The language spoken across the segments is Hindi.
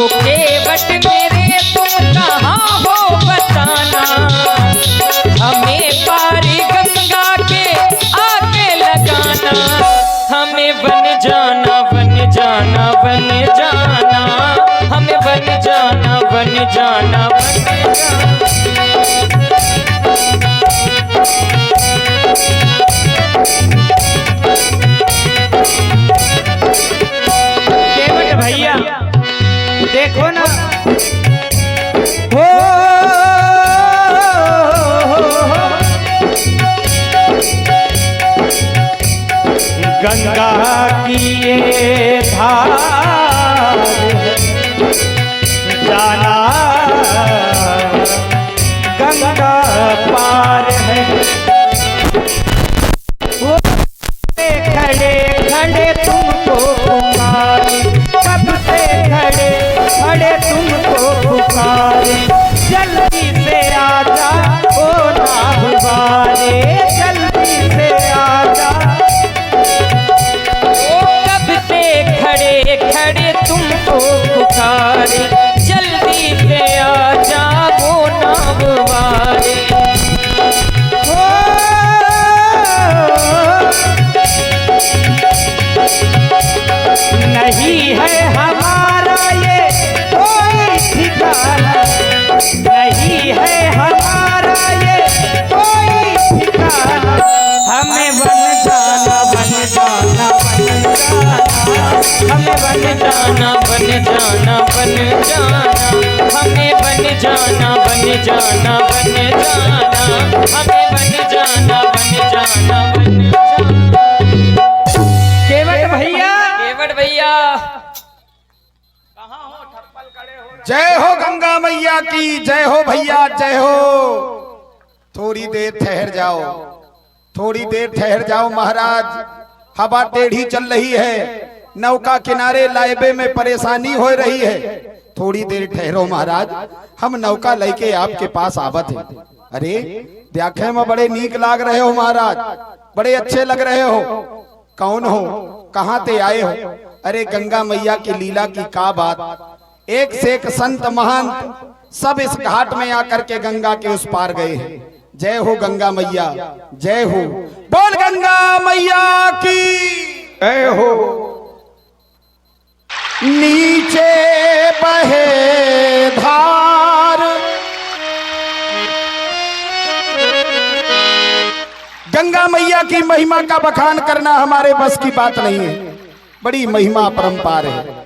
केवट मेरे तुम कहाँ हो बताना, हमें पारी गंगा के आगे लगाना, हमें बन जाना बन जाना बन जाना, हमें बन जाना बन जाना बन जाना। केवट भैया देखो ना, हो गंगा की ये धार जाना गंगा पार है। वो खड़े खड़े तुमको पुकारे, कब से खड़े खड़े तुमको पुकारे, जल्दी से आजा ओ नागवारे, जल्दी से आजा। कब से खड़े खड़े तुमको पुकारे, जल्दी से आजा वो नागवारे। नहीं है हमारा ये कोई ठिकाना, नहीं है हमारा ये कोई ठिकाना, हमें बन जाना बन जाना बन जाना, हमें बन जाना बन जाना बन जाना, हमें बन जाना बन जाना बन जाना, हमें बन जाना बन जाना बन जाना। केवट भैया, केवट भैया जय हो गंगा मैया की, जय हो भैया जय हो। थोड़ी देर ठहर जाओ, थोड़ी देर ठहर जाओ महाराज, हवा टेढ़ी चल रही है, नौका किनारे लाइबे में परेशानी हो रही है, थोड़ी देर ठहरो महाराज, हम नौका लेके आपके पास आवत है। अरे देखे में बड़े नीक लाग रहे हो महाराज, बड़े अच्छे लग रहे हो, कौन हो, कहाँ ते आए हो? अरे गंगा मैया की लीला की का बात, एक से एक संत महंत सब इस घाट में आकर के गंगा के उस पार गए हैं। जय हो गंगा मैया, जय हो, बोल गंगा मैया की जय हो। नीचे बहे धार, गंगा मैया की महिमा का बखान करना हमारे बस की बात नहीं है, बड़ी महिमा अपरंपार है।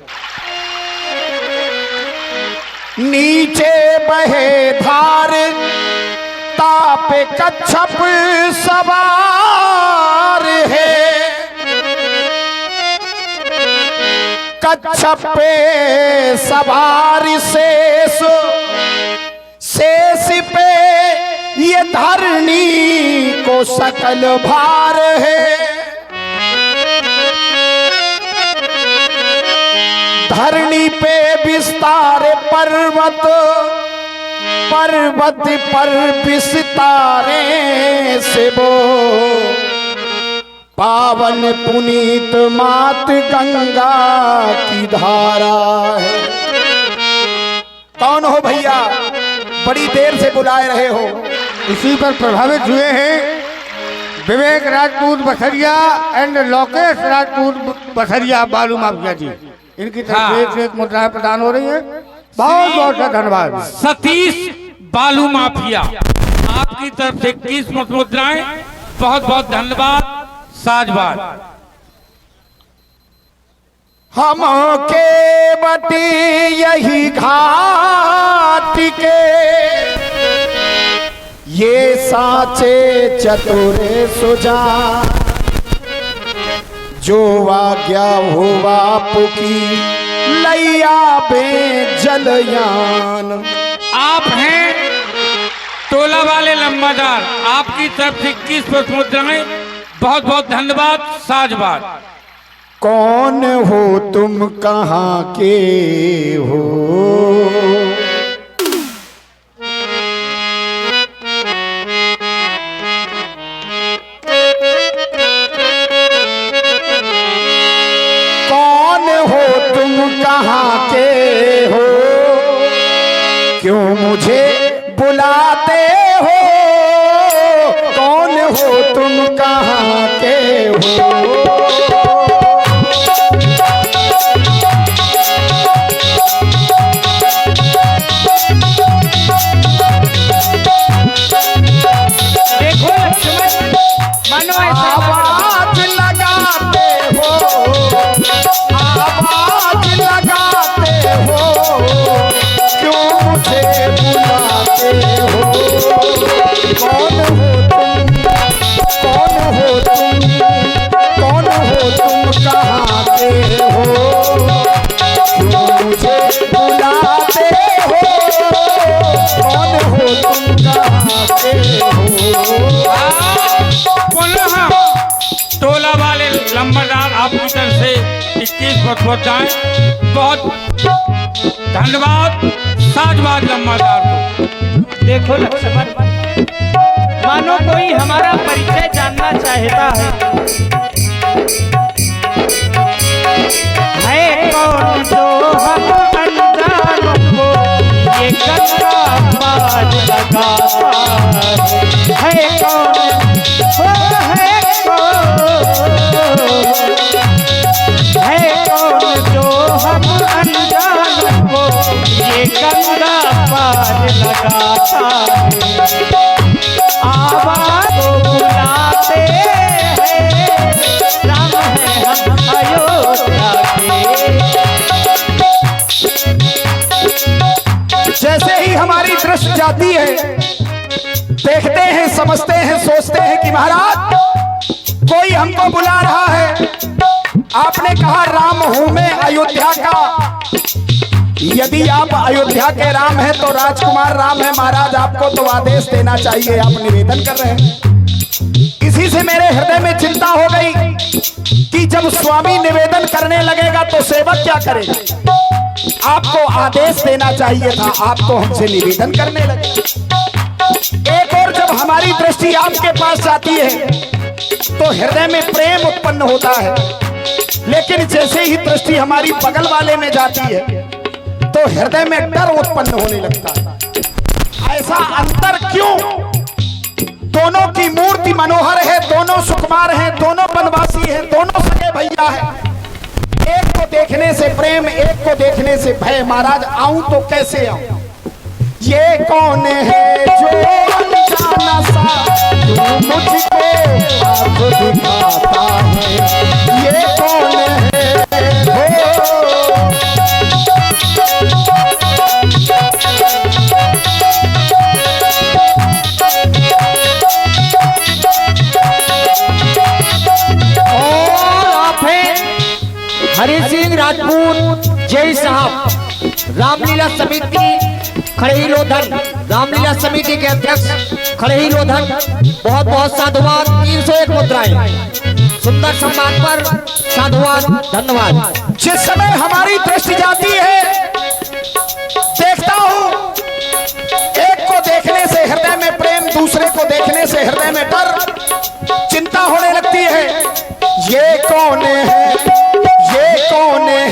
नीचे बहे धार, तापे कच्छप सवार है, कच्छप पे सवार शेष, शेष पे ये धरणी को सकल भार है। धरणी पे विस्तार पर्वत, पर्वत पर विस्तारे से वो पावन पुनीत मात गंगा की धारा है। कौन हो भैया, बड़ी देर से बुलाए रहे हो? इसी पर प्रभावित हुए हैं विवेक राजपूत बसरिया एंड लोकेश राजपूत बसरिया बालू माफिया जी, इनकी तरफ से एक मुद्राएं प्रदान हो रही हैं। बहुत बहुत धन्यवाद। सतीश बालू माफिया आपकी तरफ से 21 मुद्राएं, बहुत बहुत धन्यवाद। साजबाज हम के बटी यही घाट के, ये साचे चतुरे सुजा, जो आज्ञा हो बापू की लैया बे जलयान। आप हैं टोला वाले लंबादार, आपकी तरफ से 21 मुद्राएं, बहुत बहुत धन्यवाद। साजबाज कौन हो तुम, कहाँ के हो? कौन हो तुम, कहाँ के हो? क्यों मुझे बुलाते हो, कौन हो तुम, कहाँ के हो। देखो लक्ष्मण, मानो ऐसा आवाज लगाते हो, आवाज लगाते हो, क्यों मुझे बुलाते हो। कौन हो तुम, कौन हो तुम, कौन हो तुम, कहाँ के हो, क्यों मुझे बुलाते हो, कौन हो तुम, कहाँ के हो। पुनः टोला वाले लंबरदार आपकी तरफ से 21 पहुंचाएं। बहुत धन्यवाद साजवाद लंबरदार को। देखो लक्ष्मण, मानो कोई हमारा परिचय जानना चाहता है कौन जो हम अनजानों को ये गंगा पार लगाता है कौन, वो है कौन जो हम अनजानों को ये गंगा पार लगाता है। आवाज को बुलाते हैं, राम है हम अयोध्या के। जैसे ही हमारी दृष्टि जाती है, देखते हैं, समझते हैं, सोचते हैं कि महाराज कोई हमको बुला रहा है। आपने कहा राम हूं मैं अयोध्या का। यदि आप अयोध्या के राम हैं तो राजकुमार राम है महाराज, आपको तो आदेश देना चाहिए, आप निवेदन कर रहे हैं। इसी से मेरे हृदय में चिंता हो गई कि जब स्वामी निवेदन करने लगेगा तो सेवक क्या करेगा। आपको आदेश देना चाहिए था, आप तो हमसे निवेदन करने लगे। एक और जब हमारी दृष्टि आपके पास जाती है तो हृदय में प्रेम उत्पन्न होता है, लेकिन जैसे ही दृष्टि हमारी बगल वाले में जाती है तो हृदय में डर उत्पन्न होने लगता है। ऐसा अंतर क्यों? दोनों की मूर्ति मनोहर है, दोनों सुकुमार हैं, दोनों वनवासी हैं, दोनों सगे भैया हैं। एक को देखने से प्रेम, एक को देखने से भय। महाराज आऊं तो कैसे आऊं? ये कौन है जो अनजाना सा तू मुझको आँख दिखाता है। ये कौन है और आप हैं हरि सिंह राजपूत जय साहब, रामलीला समिति खड़ेही लोधन, रामलीला समिति के अध्यक्ष खड़ेही लोधन। बहुत बहुत साधुवाद। 301 मुद्राएं, सुंदर सम्मान पर साधुवाद, धन्यवाद। जिस समय हमारी दृष्टि जाती है, देखता हूं, एक को देखने से हृदय में प्रेम, दूसरे को देखने से हृदय में डर, चिंता होने लगती है। ये कौन है, ये कौन है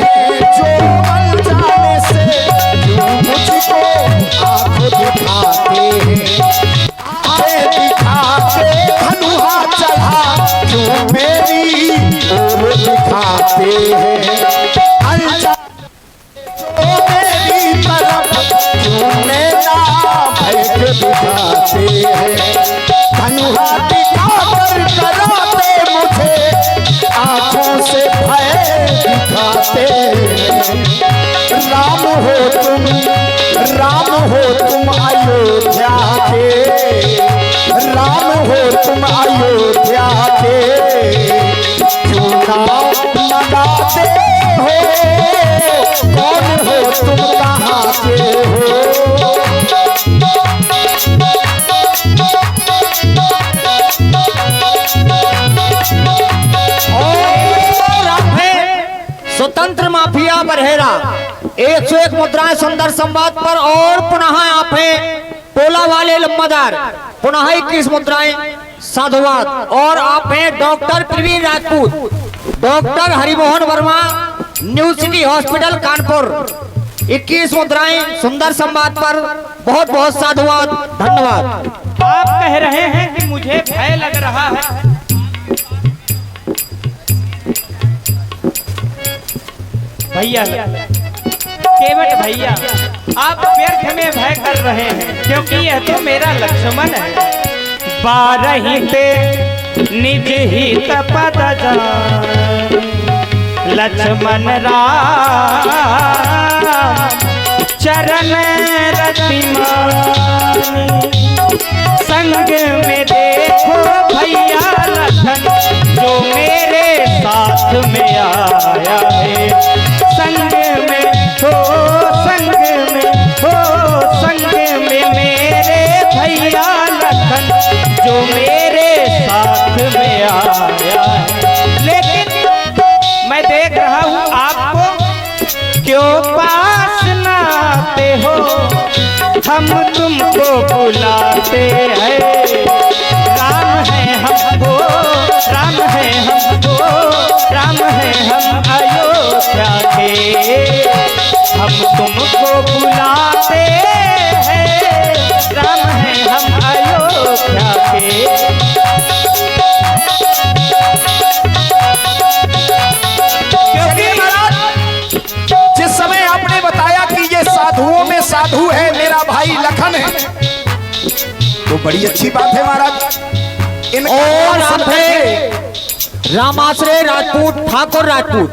जो अनजाने से क्यों मुझको आँख दिखाते हैं, आँखें दिखाते धनुहा चढ़ा क्यों मेरी ओर दिखाते हैं। अनजाने जो मेरी तरफ क्यों मेरा भय दिखाते हैं। धनुहा दिखाकर कराते मुझे आँखों से भय दिखाते हैं। राम हो तुम, राम हो तुम अयोध्या के, राम हो तुम अयोध्या के, क्यों नाम लगाते हो, कौन हो तुम, कहाँ के हो। स्वतंत्र माफिया बरहेरा 101 मुद्राएं सुंदर संवाद पर। और पुनः आप हैं टोला वाले लम्बादार, पुनः 21 मुद्राएं साधुवाद। और आप हैं doctor Praveen Rajput, doctor Harimohan Verma, New City Hospital Kanpur 21 मुद्राएं सुंदर संवाद पर बहुत बहुत साधुवाद, धन्यवाद। आप कह रहे हैं कि मुझे भय लग रहा है। भैया, केवट भैया, आप व्यर्थ में भय कर रहे हैं, क्योंकि यह तो मेरा लक्ष्मण है। बारही पे निज ही तपत लक्ष्मण राम चरण रतिमानी। संग में देखो भैया लखन जो मेरे साथ में आया है। संग में हो, संग में हो, संग में मेरे भैया लखन जो मेरे साथ में आया है। लेकिन मैं देख रहा हूँ आपको क्यों पास ना आते हो, हम तुमको बुलाते हैं। राम है हमको, राम है हमको, राम है हम अयोध्या के, हम तुमको बुलाते हैं। राम है हम अयोध्या के। जिस समय आपने बताया कि ये साधुओं में साधु है, मेरा भाई लखन है, तो बड़ी अच्छी बात है महाराज। और आप है रामाश्रय राजपूत, ठाकुर राजपूत।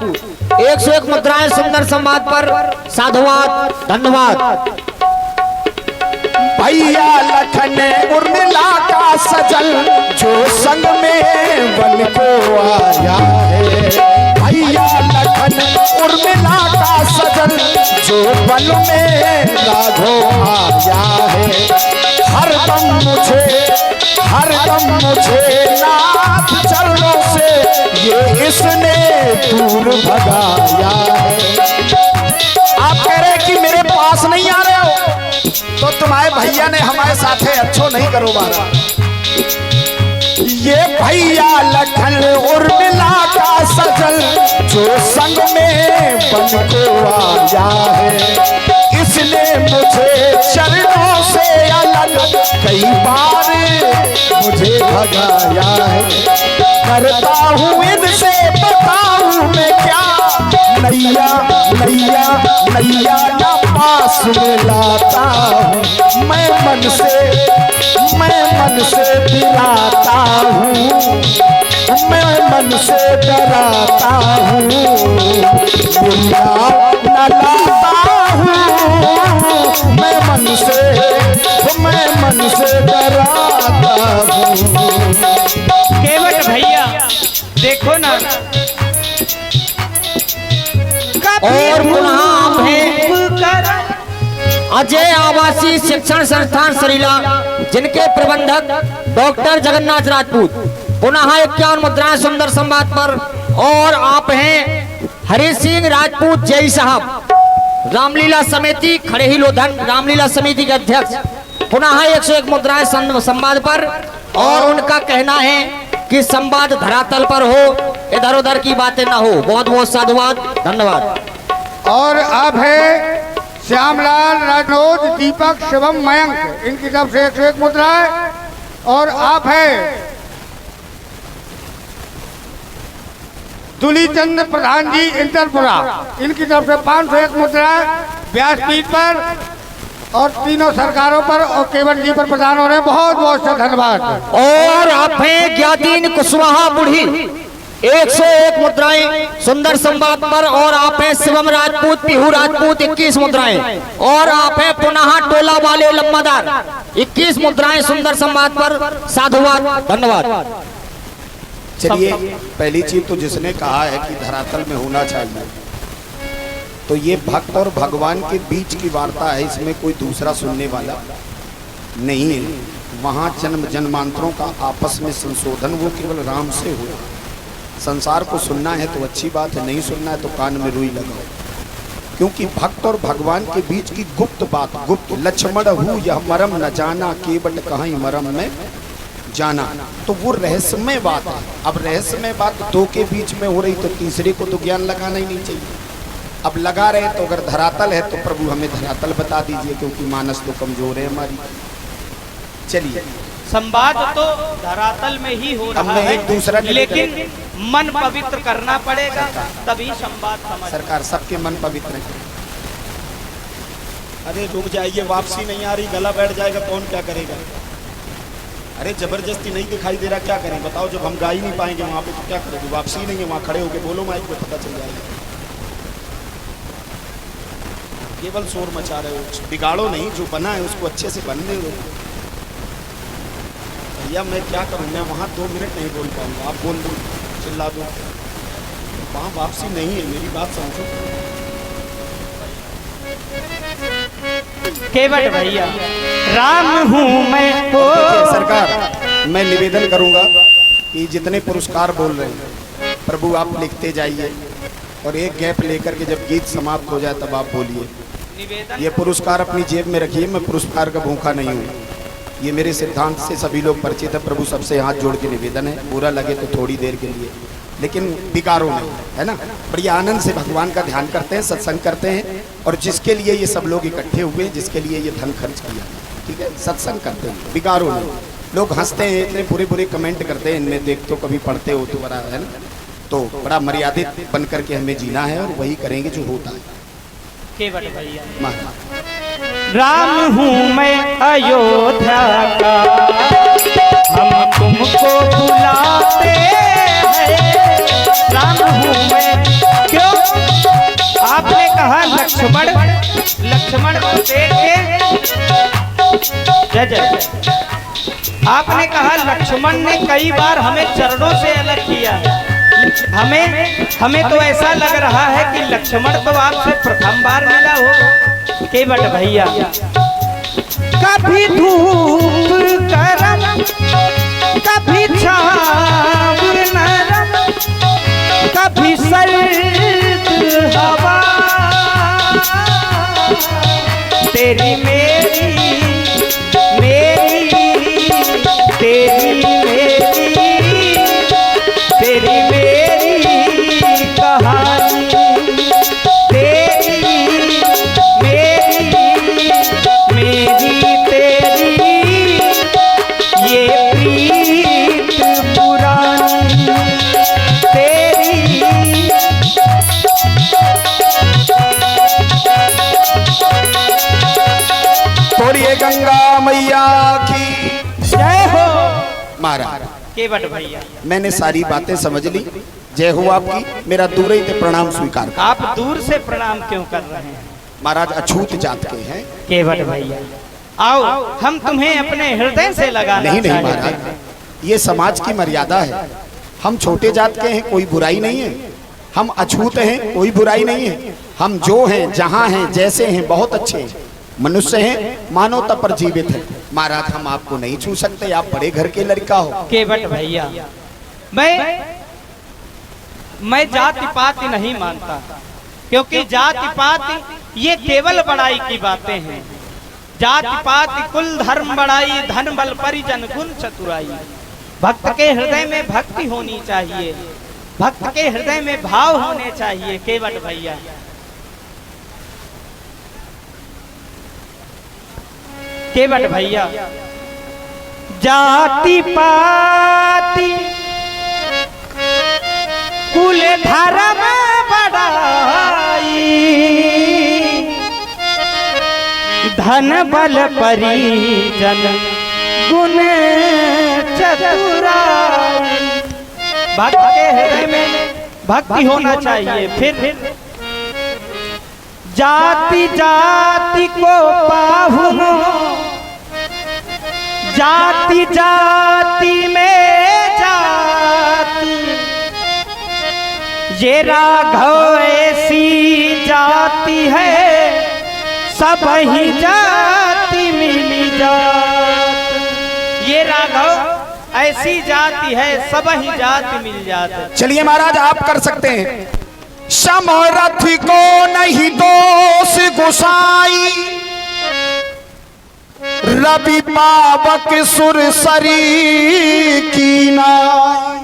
101 मुद्राएं सुंदर संवाद पर साधुवाद, धन्यवाद। भैया लखन उर्मिला का सजल जो संग में बन को आया है। भैया लखन उर्मिला का सजल जो बल में राघो आया है। हरदम मुझे नाथ चरणों से ये इसने दूर भगाया है। आप कह रहे कि मेरे पास नहीं आ रहे हो, तो तुम्हारे भैया ने हमारे साथ है अच्छो नहीं करो बारा। ये भैया लखन उर्मिला का सजल जो संग में बन को आया है। इसने मुझे चरणों से अलग कई बार मुझे भगाया है। करता हूँ इनसे बताऊँ मैं क्या, नैया नैया नैया ना पास में लाता हूँ। मैं मन से दिलाता हूँ, मैं मन से डराता हूँ, न लाता हूँ। मैं मन से डराता हूँ। केवट भैया देखो ना, और पुनः आप हैं अजय आवासीय शिक्षण संस्थान सरीला, जिनके प्रबंधक डॉक्टर जगन्नाथ राजपूत। पुनः 51 मुद्राएं सुंदर संवाद पर। और आप हैं हरि सिंह राजपूत जय साहब, रामलीला समिति खड़ेही लोधन, रामलीला समिति के अध्यक्ष। पुनः 101 मुद्राएं संवाद पर। और उनका कहना है कि संवाद धरातल पर हो, इधर उधर की बातें ना हो। बहुत बहुत साधुवाद, धन्यवाद। और अब है श्यामलाल, राजनोज, दीपक, शिवम, मयंक, इनकी तरफ से 101 मुद्राएं। और आप है दुलीचंद प्रधान जी, इंटरपुरा, इनकी तरफ से 501 मुद्राएं व्यासपीठ पर और तीनों सरकारों पर और केवल जी पर प्रदान हो रहे हैं। बहुत बहुत से धन्यवाद। और आप हैं ज्ञातीन कुशवाहा बुढ़ी, 101 मुद्राएं सुंदर संवाद पर। और आप हैं शिवम राजपूत, पीहू राजपूत, 21 मुद्राएं। और आप हैं पुनः टोला वाले लम्बादार, 21 मुद्राएं सुंदर संवाद पर। साधुवाद, धन्यवाद। चलिए, पहली चीज तो जिसने कहा है कि धरातल में होना चाहिए, तो ये भक्त और भगवान के बीच की वार्ता है, इसमें कोई दूसरा सुनने वाला नहीं है। वहाँ जन्म जन्मांतरों का आपस में संशोधन वो केवल राम से हुआ। संसार को सुनना है तो अच्छी बात है, नहीं सुनना है तो कान में रुई लगाओ। क्योंकि भक्त और भगवान के बीच की गुप्त बात, गुप्त लक्ष्मण हूँ यह मरम न जाना, केवट कहीं मरम में जाना, तो वो रहस्यमय बात है। अब रहस्यमय बात दो के बीच में हो रही तो तीसरे को तो ज्ञान लगाना ही नहीं चाहिए। अब लगा रहे तो अगर धरातल है तो प्रभु हमें धरातल बता दीजिए, क्योंकि मानस तो कमजोर है हमारी। चलिए, संवाद तो धरातल में ही हो रहा हमने एक दूसरा है, लेकिन मन पवित्र करना पड़ेगा, तभी संवाद समझ। सरकार सबके मन पवित्र है। अरे रुक जाइए, वापसी नहीं आ रही, गला बैठ जाएगा, कौन क्या करेगा? अरे जबरदस्ती नहीं दिखाई दे रहा, क्या करें बताओ? जब हम गा ही नहीं पाएंगे वहाँ पे तो क्या करोगे? वापसी नहीं है, वहाँ खड़े होके बोलो, माइक पे पता चल जाएगा। केवल शोर मचा रहे हो, बिगाड़ो नहीं, जो बना है उसको अच्छे से बनने दो। भैया मैं क्या करूँ, मैं वहाँ 2 मिनट नहीं बोल पाऊँगा, आप बोल दो, चिल्ला दो, वहाँ वापसी नहीं है, मेरी बात समझो। केवट भैया, राम हूँ मैं हो। सरकार, मैं निवेदन करूंगा कि जितने पुरस्कार बोल रहे हैं प्रभु आप लिखते जाइए, और एक गैप लेकर के जब गीत समाप्त हो जाए तब आप बोलिए। ये पुरस्कार अपनी जेब में रखिए, मैं पुरस्कार का भूखा नहीं हूँ, ये मेरे सिद्धांत से सभी लोग परिचित है। प्रभु सबसे हाथ जोड़ के निवेदन है, बुरा लगे तो थोड़ी देर के लिए, लेकिन बिगाड़ो नहीं, है ना? बड़ी आनंद से भगवान का ध्यान करते हैं, सत्संग करते हैं, और जिसके लिए ये सब लोग इकट्ठे हुए, जिसके लिए ये धन खर्च किया, ठीक है, सत्संग करते हैं, बिगाड़ो नहीं। लोग हंसते हैं, इतने बुरे बुरे कमेंट करते हैं, इनमें देख तो कभी पढ़ते हो तो बड़ा, है ना? तो बड़ा मर्यादित बन करके हमें जीना है, और वही करेंगे जो होता है। केवट भैया, महाराज राम हूँ मैं अयोध्या का, हम तुमको बुलाते हैं। राम हूँ मैं, क्यों? आपने कहा लक्ष्मण, लक्ष्मण को देख के, जय जय, आपने कहा लक्ष्मण ने कई बार हमें चरणों से अलग किया। हमें तो ऐसा लग रहा है कि लक्ष्मण तो आपसे प्रथम बार मिला हो। केवट भैया, कभी धूप गरम, कभी छाँव नरम, कभी सर्द हवा, तेरी मेरी, मेरी तेरी मेरी, तेरी मेरी कहानी, तेरी मेरी, मेरी तेरी, ये प्रीत पुरानी, तेरी। बोलिए गंगा मैया की जय हो। महाराज, केवट भैया, मैंने सारी बातें समझ ली, जय हो आपकी, मेरा दूर ही प्रणाम स्वीकार कर। आप दूर से प्रणाम क्यों कर रहे हैं? महाराज अछूत जात के हैं। केवट भैया, आओ हम तुम्हें अपने हृदय से लगाना नहीं नहीं चाहते महाराज, हैं। ये समाज की मर्यादा है, हम छोटे जात के हैं, कोई बुराई नहीं है, हम अछूत हैं, कोई बुराई नहीं है, हम जो हैं, जहाँ हैं, जैसे हैं, बहुत अच्छे हैं, मनुष्य हैं, मानवता पर जीवित है। महाराज हम आपको नहीं छू सकते, आप बड़े घर के लड़का हो। केवट भैया, मैं जाति पाति नहीं मानता, क्योंकि जाति पाति ये केवल बड़ाई की बातें हैं। जाति पाति कुल धर्म बड़ाई, धन बल परिजन गुण चतुराई। भक्त के हृदय में भक्ति होनी चाहिए, भक्त के हृदय में भाव होने चाहिए। केवट भैया, केवट भैया, जाति पाति कुल धर्म बड़ाई, धन बल परिजन गुण चतुराई। भक्त के हृदय में भक्ति होना चाहिए। फिर जाति जाति को पाहुनो, जाति जाति में जाति, ये राघव ऐसी जाति है, सब ही जाति मिली जात। ये राघव ऐसी जाति है, सब ही जाति मिल जात। चलिए महाराज आप कर सकते हैं। समरथ को नहीं दोष गुसाई, रवि पावक सुरसरी की नाई।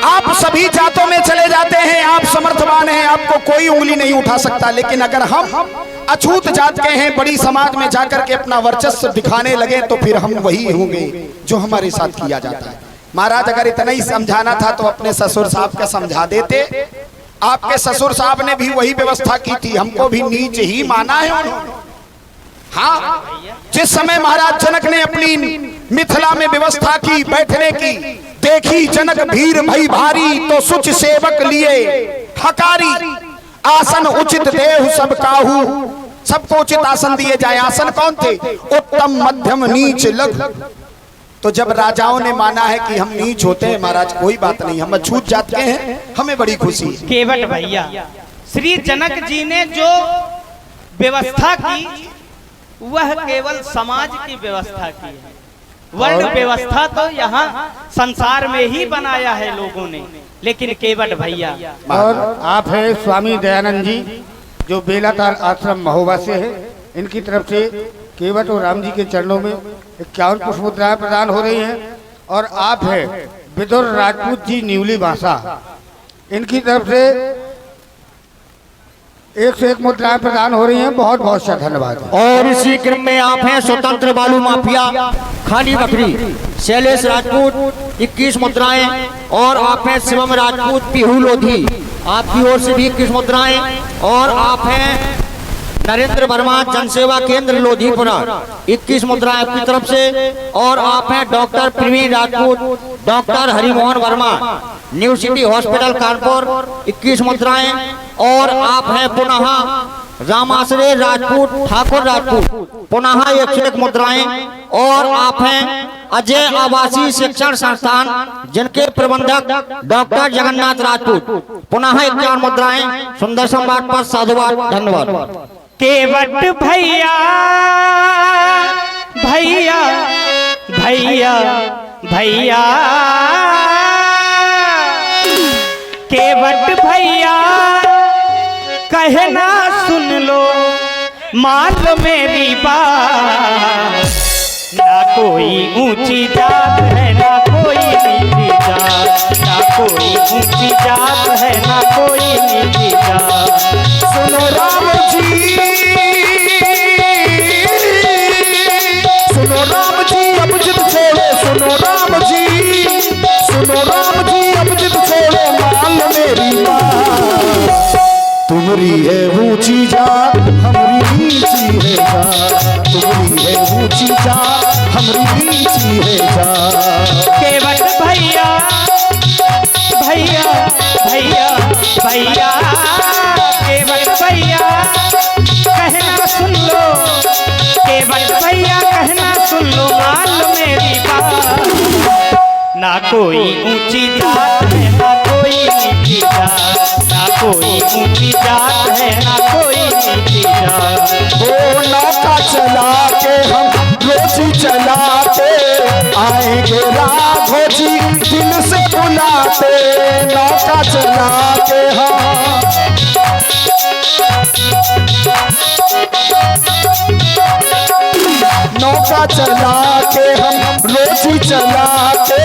अब आप सभी जातों में चले जाते हैं, आप समर्थवान हैं, आपको कोई उंगली नहीं उठा सकता। लेकिन अगर हम अछूत जात के हैं, बड़ी समाज में जाकर के अपना वर्चस्व दिखाने लगे तो फिर हम वही होंगे जो हमारे साथ किया जाता है। महाराज अगर इतना ही समझाना था तो अपने ससुर साहब का समझा देते। आपके ससुर साहब ने भी वही व्यवस्था की थी, हमको भी नीच ही माना है उन्होंने। हाँ, जिस समय महाराज जनक ने अपनी मिथिला में व्यवस्था की बैठने की, देखी जनक भीड़ भई भारी, तो सुच सेवक लिए हकारी, आसन उचित देहु सब काहू, सबको उचित आसन दिए जाए। आसन कौन थे? उत्तम मध्यम नीच लघु। तो जब राजाओं ने माना है कि हम नीच होते हैं, महाराज कोई बात नहीं, हम अछूत जात के हैं, हमें बड़ी खुशी है। केवट भैया, श्री जनक जी ने जो व्यवस्था की वह केवल समाज की व्यवस्था की है। वर्ण व्यवस्था तो यहाँ संसार में ही बनाया है लोगों ने। लेकिन केवट भैया, और आप है स्वामी दयानंद जी जो बेलाताल आश्रम महोबा से है, इनकी तरफ से केवट और राम जी के चरणों में 51 पुष्प मुद्राएं प्रदान हो रही हैं। और आप है विदुर राजपूत जी न्यूली भाषा, इनकी तरफ से 101 मुद्राएं प्रदान हो रही हैं। बहुत बहुत सा धन्यवाद। और इसी क्रम में आप हैं स्वतंत्र बालू माफिया खाली बकरी शैलेश राजपूत 21 मुद्राएं, और आप हैं शिवम राजपूत पीहू लोधी, आपकी ओर से भी 21 मुद्राएं। और आप हैं नरेंद्र वर्मा जनसेवा केंद्र लोधीपुरा 21 मुद्राएं आपकी तरफ से। और आप हैं doctor Praveen Rajput, doctor Harimohan Verma New City Hospital Kanpur 21 मुद्राएं। और आप हैं पुनः रामाश्रय राजपूत ठाकुर राजपूत पुनः 101 मुद्राएं। और आप हैं अजय आवासीय शिक्षण संस्थान जिनके प्रबंधक डॉक्टर जगन्नाथ राजपूत पुनः 51 मुद्राएं। सुंदर संवाद पर साधुवाद, धन्यवाद। केवट भैया भैया भैया भैया, केवट भैया कहना सुन लो, मान लो मेरी बात। ना कोई ऊंची जात है ना कोई नीची जात, ना कोई ऊंची जात है ना कोई नीची जात। सुनो राम जी, सुनो राम जी अब जिद छोड़ो, सुनो राम जी, सुनो राम जी अब जिद छोड़ो, मान लो मेरी बात। तुम्हारी है ऊंची जात हमारी नीची है जात, तुम्हारी है ऊंची जात हमारी नीची है जात। केवट भैया भैया भैया भैया, केवट भैया कहना सुन लो, केवट भैया कहना सुन लो, मान लो मेरी बात। ना कोई ऊंची जात है ना कोई नीची जात, ना कोई ऊंची जात है ना कोई नीची जात। वो नौका चला के हम रोजी चलाते, आएंगे राघो जी दिल से बुलाते। नौका चला के हम नौका चला के हम रोजी चलाते,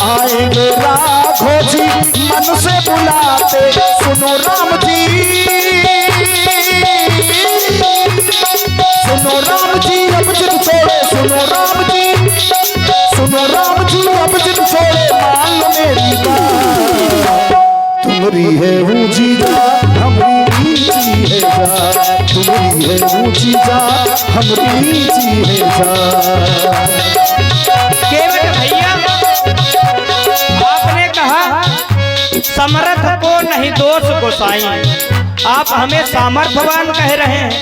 आएंगे राघो जी मन से बुलाते। सुनो राम जी, सुनो राम जी अब जिद छोड़ो, सुनो राम जी, सुनो राम जी अब जिद छोड़ो, मान लो मेरी बात। तुम्हारी है ऊंची जात हमारी नीची है जात, तुम्हारी है ऊंची जात हमारी नीची है जात। केवट भैया, आपने कहा समर्थ को नहीं दोष गोसाई, आप हमें सामर्थ्यवान कह रहे हैं।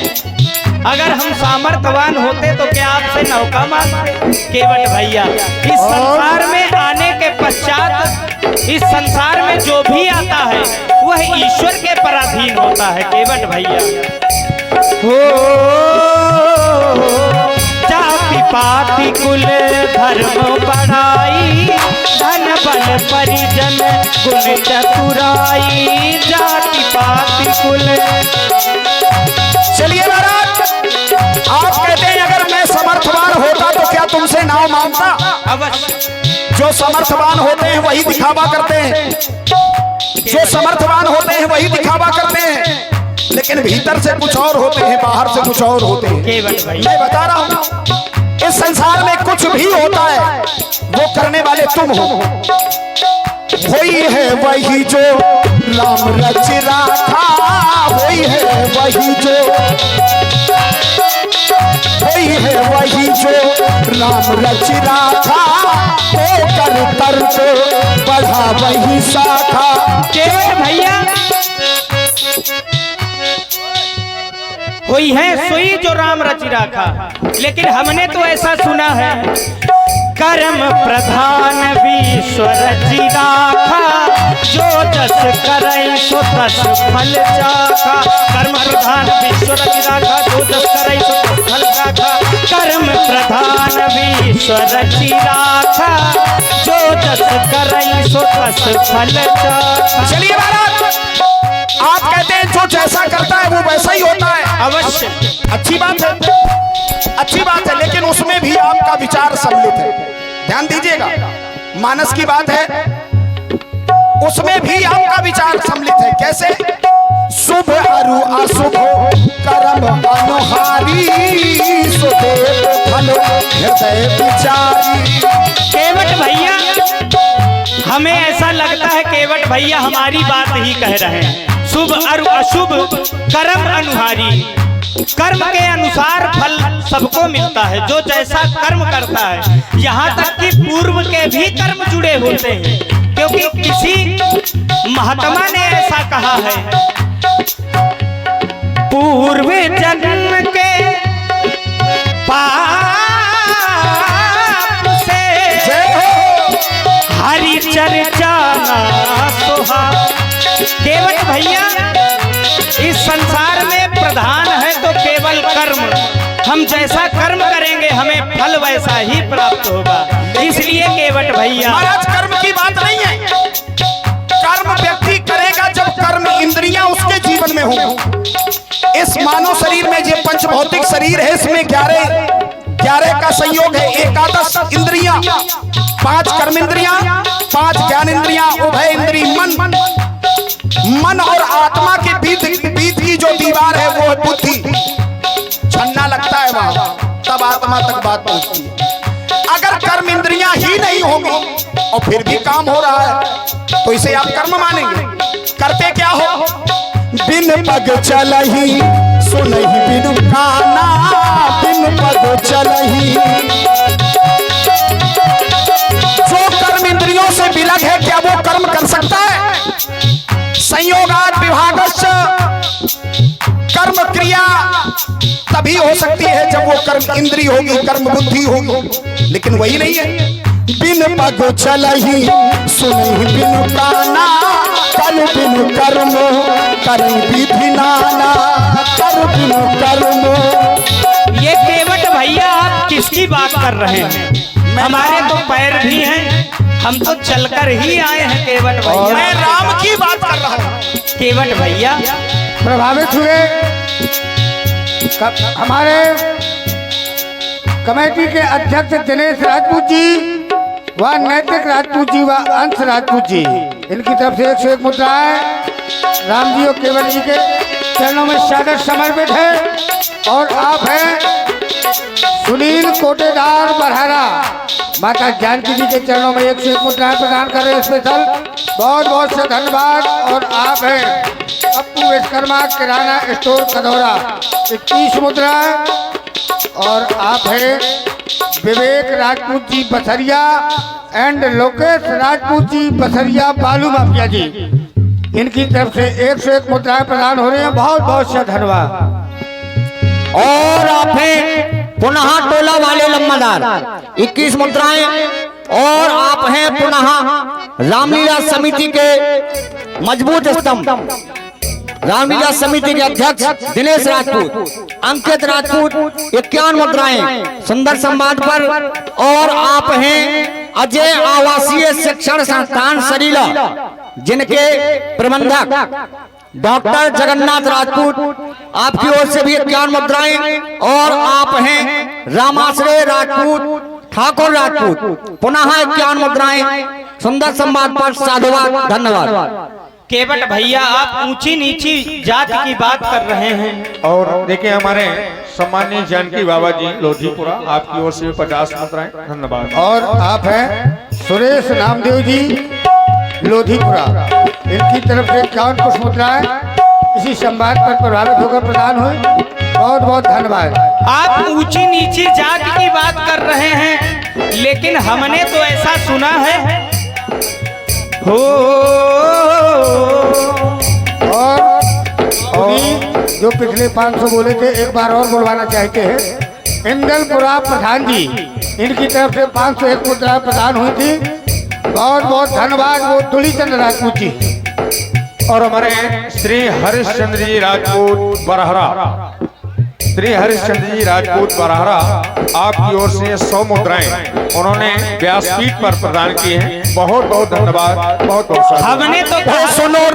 अगर हम सामर्थ्यवान होते तो क्या आपसे नौका मांगते? केवट भैया, इस संसार में आने के पश्चात इस संसार में जो भी आता है वह ईश्वर के पराधीन होता है। केवट भैया, हो जाति पाति कुल धर्म बढ़ाई, धन बल परिजन गुण चतुराई, जाति पाति कुल। चलिए महाराज, आप कहते हैं अगर मैं समर्थवान होता तो क्या तुमसे नाव मांगता? अवश्य। जो समर्थवान होते हैं वही दिखावा करते हैं, जो समर्थवान होते हैं वही दिखावा करते हैं, लेकिन भीतर से कुछ और होते हैं, बाहर से कुछ और होते हैं। केवट भैया मैं बता रहा हूं, इस संसार में कुछ भी होता है वो करने वाले तुम हो। वही है वही जो राम रच राखा, वही है वही जो, वही है वही जो राम रच राखा, हो कर कर को बढ़ा वही शाखा। केवट भैया कोई है सोई जो राम रचि राखा, लेकिन हमने तो ऐसा सुना है कर्म प्रधान विश्व रचि राखा, जो जस करई सो तस फल चाखा। कर्म प्रधान विश्व रचि राखा, जो जस करई सो तस फल चाखा। कर्म प्रधान विश्व रचि राखा, जो जस करई सो तस फल चाखा। चलिए महाराज, आप कहते हैं जो जैसा करता है वो वैसा ही होता है। अवश्य अच्छी बात है, अच्छी बात है, लेकिन उसमें भी आपका विचार सम्मिलित है। ध्यान दीजिएगा, मानस की बात है, उसमें भी आपका विचार सम्मिलित है। कैसे? शुभ अरु अशुभ कर्म अनुहारी, सुदेव फल हृदय विचारी। केवट भैया हमें ऐसा लगता है केवट भैया हमारी बात ही कह रहे हैं। शुभ और अशुभ कर्म अनुहारी, कर्म के अनुसार फल सबको मिलता है, जो जैसा कर्म करता है। यहाँ तक कि पूर्व के भी कर्म जुड़े होते हैं, क्योंकि किसी महात्मा ने ऐसा कहा है, पूर्व जन्म के पाप से हरि चर्चा ना सुहा। केवट भैया इस संसार में प्रधान है तो केवल कर्म, हम जैसा कर्म करेंगे हमें फल वैसा ही प्राप्त होगा। इसलिए केवट भैया महाराज कर्म की बात नहीं है, कर्म व्यक्ति करेगा जब कर्म इंद्रियां उसके जीवन में होंगी। इस मानव शरीर में जो पंच भौतिक शरीर है, इसमें 11 का संयोग है। एकादश इंद्रियां, 5 कर्म इंद्रियां, 5 ज्ञान इंद्रियां, उभय इंद्री मन और आत्मा के बीच की जो दीवार है वो है बुद्धि। छन्ना लगता है वहां, तब आत्मा तक बात पहुंचती है। अगर कर्म इंद्रियां ही नहीं होंगी और फिर भी काम हो रहा है तो इसे आप कर्म मानेंगे। करते क्या हो? बिन पग चलही सुनहि बिनु काना, बिन पग चलही। जो कर्म इंद्रियों से विलग है, क्या वो कर्म कर सकता है? संयोगात विभागस्य कर्म क्रिया तभी हो सकती है जब वो कर्म इंद्री होगी, कर्म बुद्धि होगी, लेकिन वही नहीं है। बिन पग चलही सुनहि बिनु काना, कर बिनु कर्म करई विधि नाना, कर बिनु कर्म। ये केवट भैया आप किसकी बात कर रहे हैं? हमारे तो पैर भी हैं, हम तो चलकर ही आए हैं केवट भैया। मैं राम की बात कर रहा हूँ। केवट भैया प्रभावित हुए हमारे कमेटी के अध्यक्ष दिनेश राजपूत जी व नैतिक राजपूत जी व अंश राजपूत जी, इनकी तरफ से 101 मुद्राएं राम जी और केवल जी के चरणों में सादर समर्पित है। और आप हैं सुनील कोटेदार बरहरा, माता जानकी जी के चरणों में 101 मुद्राएं प्रदान कर रहे हैं स्पेशल, बहुत बहुत से धन्यवाद। और आप हैं पप्पू विश्वकर्मा किराना स्टोर कदौरा, 21 मुद्राएं। और आप हैं विवेक राजपूत जी बसरिया एंड लोकेश राजपूत जी बसरिया बालू माफिया जी, इनकी तरफ से 101 मुद्राएं प्रदान हो रही हैं, बहुत बहुत से धन्यवाद। और आप हैं पुनः टोला वाले लम्बादार, 21 मुद्राएं। और आप हैं पुनः रामलीला समिति के मजबूत स्तंभ, रामलीला समिति के अध्यक्ष दिनेश राजपूत, अंकित राजपूत, 51 मुद्राएं सुंदर संवाद पर। और आप हैं अजय आवासीय शिक्षण संस्थान सरीला, जिनके प्रबंधक डॉक्टर जगन्नाथ राजपूत, आपकी ओर से भी 51 मुद्राएं। और आप हैं रामाश्रय राजपूत ठाकुर राजपूत। पुनः 51 मुद्राएं सुंदर संवाद पर साधुवाद धन्यवाद। केवट भैया आप ऊंची नीची जात की बात कर रहे हैं। और देखिए हमारे सम्मानीय जानकी बाबा जी लोधीपुरा, आपकी ओर से 50 मुद्राएं, धन्यवाद। और आप हैं सुरेश नामदेव जी लोधीपुरा, इनकी तरफ से 51 पुष्प मुद्राएं इसी संवाद पर प्रभावित होकर प्रदान हुई। बहुत बहुत धन्यवाद। आप ऊंची नीची जात की बात कर रहे हैं, लेकिन हमने तो ऐसा सुना है हो। और जो पिछले 500 बोले थे एक बार और बुलवाना चाहते हैं इंदलपुरा प्रधान जी, इनकी तरफ से 501 मुद्रा प्रदान हुई थी। बहुत बहुत धन्यवाद वो तुलीचंद राजपूत जी। और हमारे श्री हरिश्चंद्र जी राजपूत बरहरा, श्री हरिश्चंद्र जी राजपूत बरहरा, आपकी ओर से 100 मुद्राएं उन्होंने व्यासपीठ पर प्रदान की हैं। बहुत बहुत धन्यवाद, बहुत बहुत हमने तो सुनो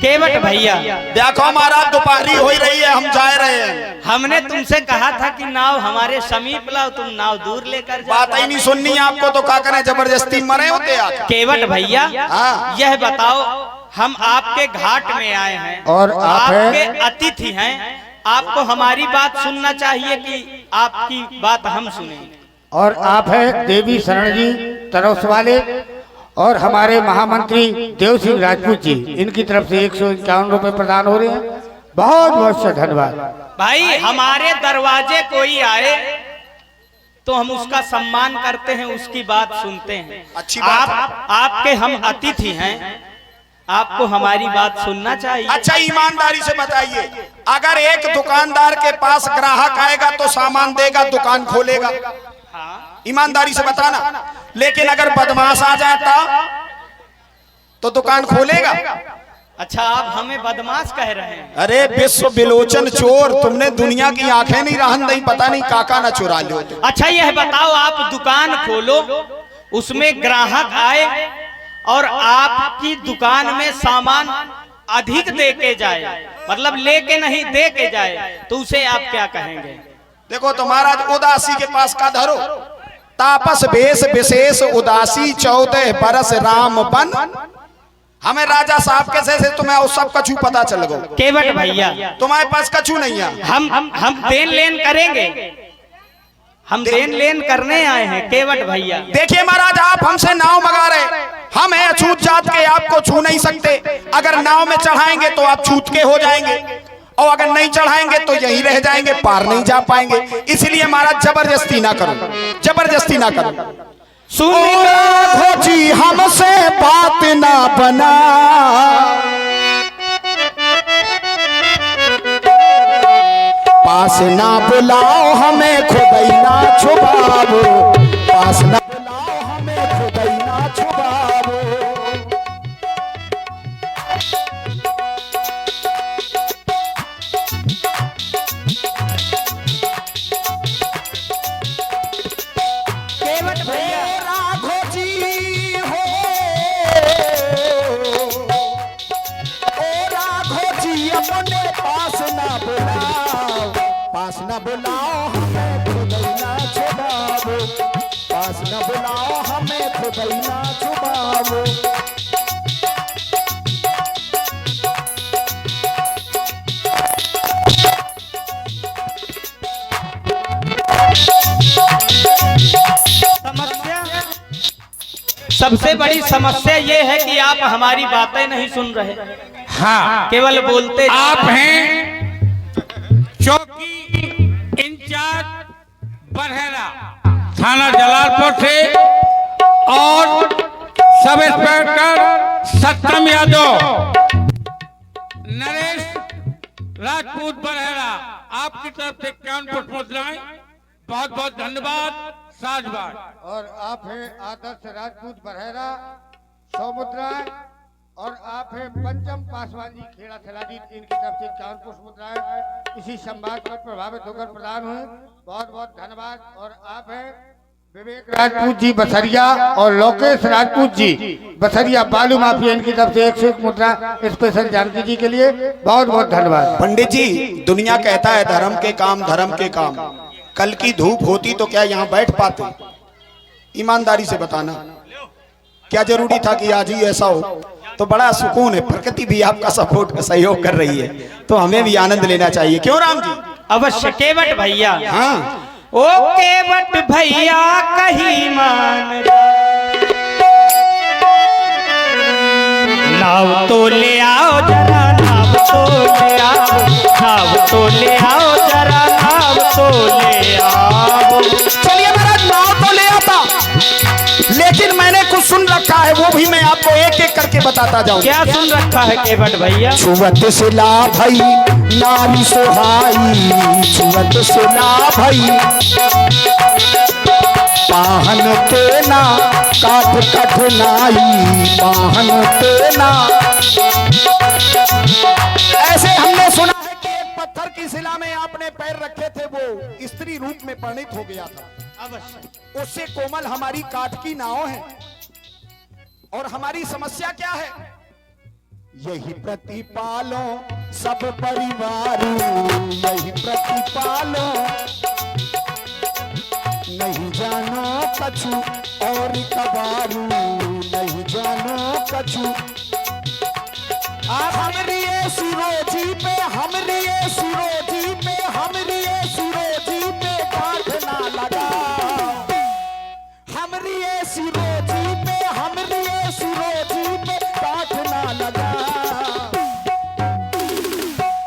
केवट भैया देखो महाराज दोपहरी हो ही रही है, हम जा रहे हैं। हमने तुमसे कहा था कि नाव हमारे समीप लाओ, तुम नाव दूर लेकर जाओ। बात ही नहीं सुननी है आपको, तो क्या करें, जबरदस्ती मरे होते आप। केवट भैया हाँ। यह बताओ, हम आपके घाट में आए हैं और आप आपके हैं? अतिथि हैं, आपको हमारी बात सुनना चाहिए कि आपकी बात हम सुने। और आप हैं देवी शरण जी तरफ वाले, और हमारे महामंत्री देव सिंह राजपूत जी, इनकी तरफ से 151 रुपए प्रदान हो रहे हैं। बहुत बहुत से धन्यवाद। भाई हमारे दरवाजे कोई आए तो हम उसका सम्मान करते हैं, उसकी बात सुनते हैं। अच्छी बात आपके हम अतिथि हैं, आपको हमारी बात सुनना चाहिए। अच्छा ईमानदारी से बताइए, अगर एक दुकानदार के पास ग्राहक आएगा तो सामान देगा, दुकान खोलेगा? ईमानदारी से बताना। लेकिन अगर बदमाश आ जाता तो दुकान खोलेगा? अच्छा आप हमें बदमाश कह रहे हैं? अरे विश्व विलोचन चोर, तुमने दुनिया की आंखें नहीं रहन नहीं, पता नहीं काका ना चुरा लो। अच्छा यह बताओ, आप दुकान खोलो, उसमें ग्राहक आए और आपकी दुकान में सामान अधिक दे के जाए, मतलब लेके नहीं दे के जाए, तो उसे आप क्या कहेंगे? देखो तो महाराज उदासी के पास का धरो, तापस भेष विशेष उदासी 14 बरस राम बन। हमें राजा साहब कैसे से तुम्हें उस सब कछु पता चल गो। केवट भैया तुम्हारे पास कछु नहीं है। हम देन लेन करेंगे, हम देन लेन करने आए हैं केवट भैया। देखिए महाराज, आप हमसे नाव मंगा रहे, हम है अछूत जात के, आपको छू नहीं सकते। अगर नाव में चढ़ाएंगे तो आप छूत के हो जाएंगे, और अगर नहीं चढ़ाएंगे तो यहीं रह जाएंगे, पार नहीं जा पाएंगे। इसलिए महाराज जबरदस्ती ना करो, जबरदस्ती ना करो। राघो जी हमसे बात ना बना, पास ना बुलाओ हमें खुदाई ना छुपाओ, पास ना बुलाओ हमें खुदाई ना छुपाओ। पास न बुलाओ हमें खुदाई ना छुपाओ, पास न बुलाओ हमें खुदाई ना छुपाओ। सबसे बड़ी समस्या ये है कि आप हमारी बातें नहीं सुन रहे, हाँ केवल बोलते आप हैं चौकी इंचार्ज बरहेरा थाना जलालपुर से, और सब इंस्पेक्टर सत्यम यादव नरेश राजपूत बरहेरा, आपकी तरफ से 51 पुष्प मुद्राएं, बहुत बहुत धन्यवाद साधुवाद। और आप हैं आदर्श राजपूत बरहेरा 100 मुद्राएं, और आप हैं पंचम पासवान जी खेड़ा थलादी, इनकी तरफ से 51 पुष्प मुद्राएं इसी संवाद पर प्रभावित होकर प्रदान हुए। बहुत बहुत धन्यवाद। और आप हैं विवेक राजपूत जी बसरिया और लोकेश राजपूत जी बसरिया बालू माफिया, इनकी तरफ से 101 मुद्रा स्पेशल जानकी जी के लिए बहुत बहुत धन्यवाद। पंडित जी, दुनिया कहता है धर्म के काम धर्म के काम, कल की धूप होती तो क्या यहाँ बैठ पाते? ईमानदारी से बताना, क्या जरूरी था कि आज ही ऐसा हो? तो बड़ा सुकून है, प्रकृति भी आपका सपोर्ट सहयोग कर रही है, तो हमें भी आनंद लेना चाहिए, क्यों राम जी? अवश्य केवट भैया। हाँ, ओ केवट भैया कहीं मान नाव तो ले आओ जरा, नाव तो ले आओ, नाव तो ले आओ जरा, नाव तो ले आओ। चलिए महाराज, नाव तो ले आता, लेकिन मैंने कुछ सुन रखा है, वो भी मैं आपको एक एक करके बताता जाऊं। क्या सुन रखा है केवट भैया? छुवत से ला भई नारी सोहाई, छुवत से ला भई पाहन तेना काठ कठनाई, पाहन तेना। ऐसे हमने सुना है कि एक पत्थर की शिला में आपने पैर रखे थे, वो स्त्री रूप में परिणित हो गया था। अवश्य। उससे कोमल हमारी काठ की नाव है, और हमारी समस्या क्या है? यही प्रतिपालो सब परिवार, यही प्रतिपालो, नहीं जानो कछु और कबारू, नहीं जानो कछु। आप हमरी सिरोजी पे, हमरी सिरोजी पे, हमरी सिरोजी पे काठ ना लगा, हमरी सिरोजी पे, हमरी सिरोजी पे काठ ना लगा।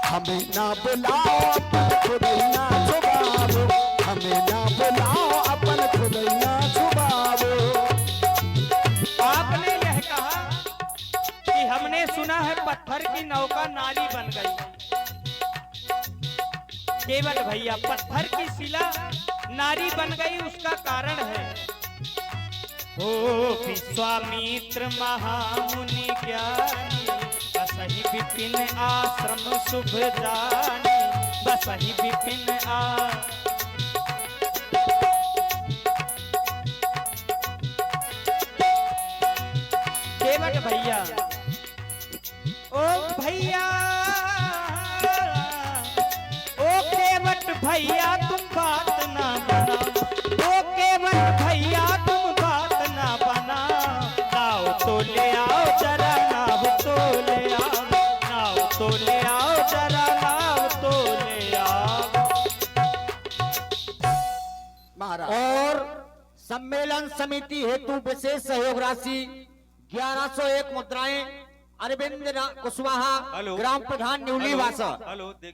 हमें ना बुलाओ अपन खुद ही ना छुपाओ, हमें ना बुलाओ अपन खुद ही ना छुपाओ। आपने यह कहा कि हमने सुना है पत्थर की नौका नारी बन गई। केवट भैया, पत्थर की शिला नारी बन गई, उसका कारण है ओ विश्वामित्र महामुनि ज्ञानी, बसहि विपिन आश्रम शुभ जानी, बसहि विपिन केवट भैया, ओ भैया, ओ केवट भैया तुम बात ना बनाओ, ओ केवट भैया तुम बात ना बनाओ, नाव तो ले आओ जरा, नाव तो ले आओ, नाव तो ले आओ जरा, नाव तो ले आओ। महाराज, और सम्मेलन समिति हेतु विशेष सहयोग राशि 1101 मुद्राएं अरविंद कुशवाहा, ग्राम प्रधान न्यूलीवासा,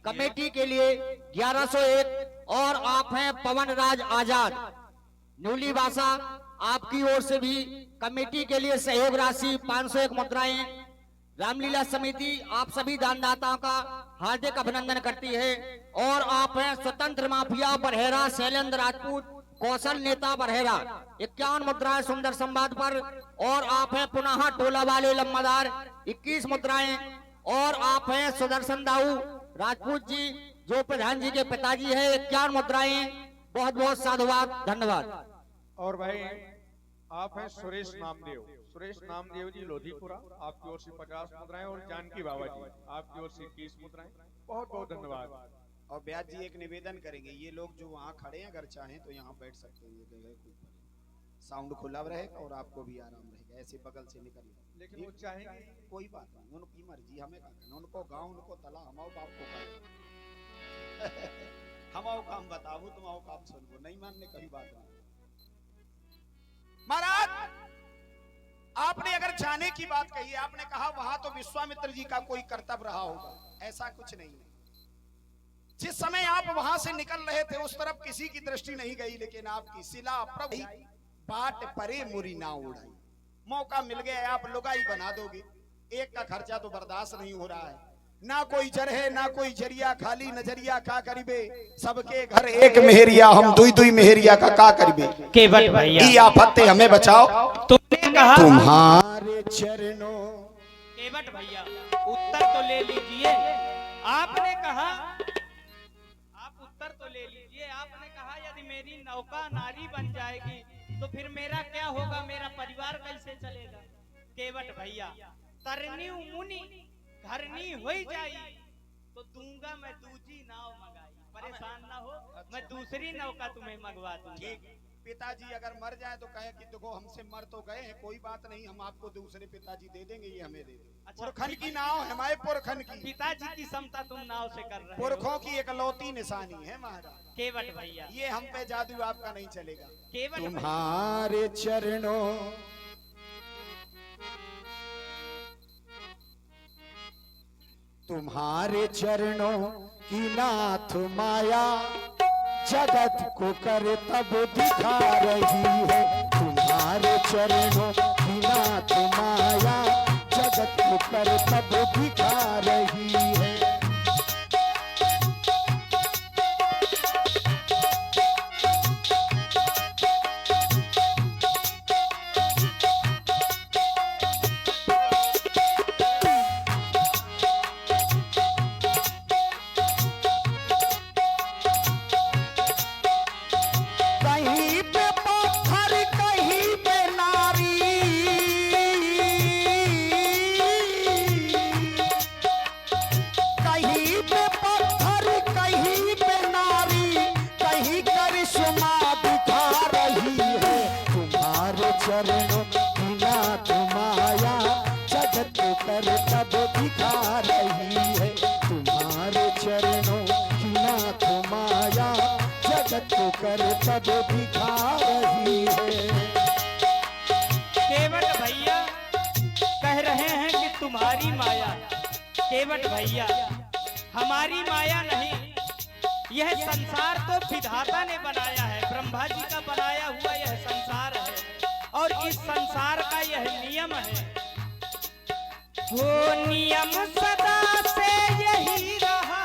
कमेटी के लिए 1101। और आप हैं पवन राज आजाद न्यूलीवासा, आपकी ओर से भी कमेटी के लिए सहयोग राशि 501 मुद्राएं। रामलीला समिति आप सभी दानदाताओं का हार्दिक अभिनंदन करती है। और आप हैं स्वतंत्र माफिया बरहेरा शैलेंद्र राजपूत, कौशल नेता बरहेरा, 51 मुद्राएं सुंदर संवाद पर। और आप हैं पुनः टोला वाले लम्बादार, 21 मुद्राएं। और आप हैं सुदर्शन दाऊ राजपूत जी, जो प्रधान जी के पिताजी है, 51 मुद्राएं। बहुत बहुत साधुवाद, धन्यवाद। और भाई आप हैं सुरेश नामदेव, सुरेश नामदेव जी लोधीपुरा, आपकी ओर से 50 मुद्राएं। और जानकी बाबा जी आपकी ओर से 21 मुद्राएं। बहुत बहुत धन्यवाद। और ब्याज जी एक निवेदन करेंगे, ये लोग जो वहाँ खड़े हैं अगर चाहें तो यहाँ बैठ सकते हैं, ये जगह खूब साउंड खुला रहेगा और आपको भी आराम रहेगा, ऐसे बगल से निकल। लेकिन वो चाहेंगे, कोई बात नहीं, उनकी मर्जी, हमें क्या करना, उनको गाँव उनको तला, हमाओ बाप को हमाओ काम बताओ, तुमाओ काम सुनो, नहीं मानने कभी बात नहीं। महाराज, आपने अगर जाने की बात कही, आपने कहा वहां तो विश्वामित्र जी का कोई कर्तव्य रहा होगा, ऐसा कुछ नहीं है। जिस समय आप वहां से निकल रहे थे उस तरफ किसी की दृष्टि नहीं गई, लेकिन आपकी शिला प्रभु बाट परे मुरी ना उड़ाई। मौका मिल गया, आप लुगाई बना दोगे, एक का खर्चा तो बर्दाश्त नहीं हो रहा है, ना कोई जर है ना कोई जरिया, खाली नजरिया का करीबे, सबके घर एक मेहरिया, हम दुई दुई मेहरिया का करीबे। केवट भैया, ई आफत हमें बचाओ, तुमने कहा तुम्हारे चरणों। केवट भैया, उत्तर तो ले लीजिए। आपने कहा, आप उत्तर तो ले लीजिए। आपने कहा यदि मेरी नौका नारी बन जाएगी तो फिर मेरा क्या होगा, मेरा परिवार कैसे चलेगा। केवट भैया तरनी मुनि घरनी हो जाई तो दूंगा मैं दूजी नाव मंगाई, परेशान ना हो, मैं दूसरी नौका तुम्हें मंगवा दूंगा। ठीक, पिताजी अगर मर जाए तो कहे कि देखो हमसे मर तो गए हैं, कोई बात नहीं, हम आपको दूसरे पिताजी दे देंगे, ये हमें दे देंगे। अच्छा, पुरखन की नाव है, हमारे पुरखन की, पिताजी की समता तुम नाव से कर रहे हो। पुरखों की एकलौती निशानी है महाराज। केवट भैया ये हम पे जादू आपका नहीं चलेगा। केवट भैया तुम्हारे चरणों तुम्हारे चरणों की नाथ माया जगत को कर तब दिखा रही है। तुम्हारे चरणों की नाथ माया जगत को कर तब दिखा रही है। कहीं पे पत्थर कहीं पे नारी, कहीं पे पत्थर कहीं पे नारी, कहीं करिश्मा दिखा रही है। तुम्हारे चरणों की नाथ माया जगत को कर तब दिखा रही है। तुम्हारे चरणों की नाथ माया जगत को कर तब दिखा रही है। केवट भैया कह रहे हैं कि तुम्हारी माया, केवट भैया हमारी माया नहीं, यह संसार तो विधाता ने बनाया है, ब्रह्मा जी का बनाया हुआ यह संसार है और इस संसार का यह नियम है। वो नियम सदा से यही रहा,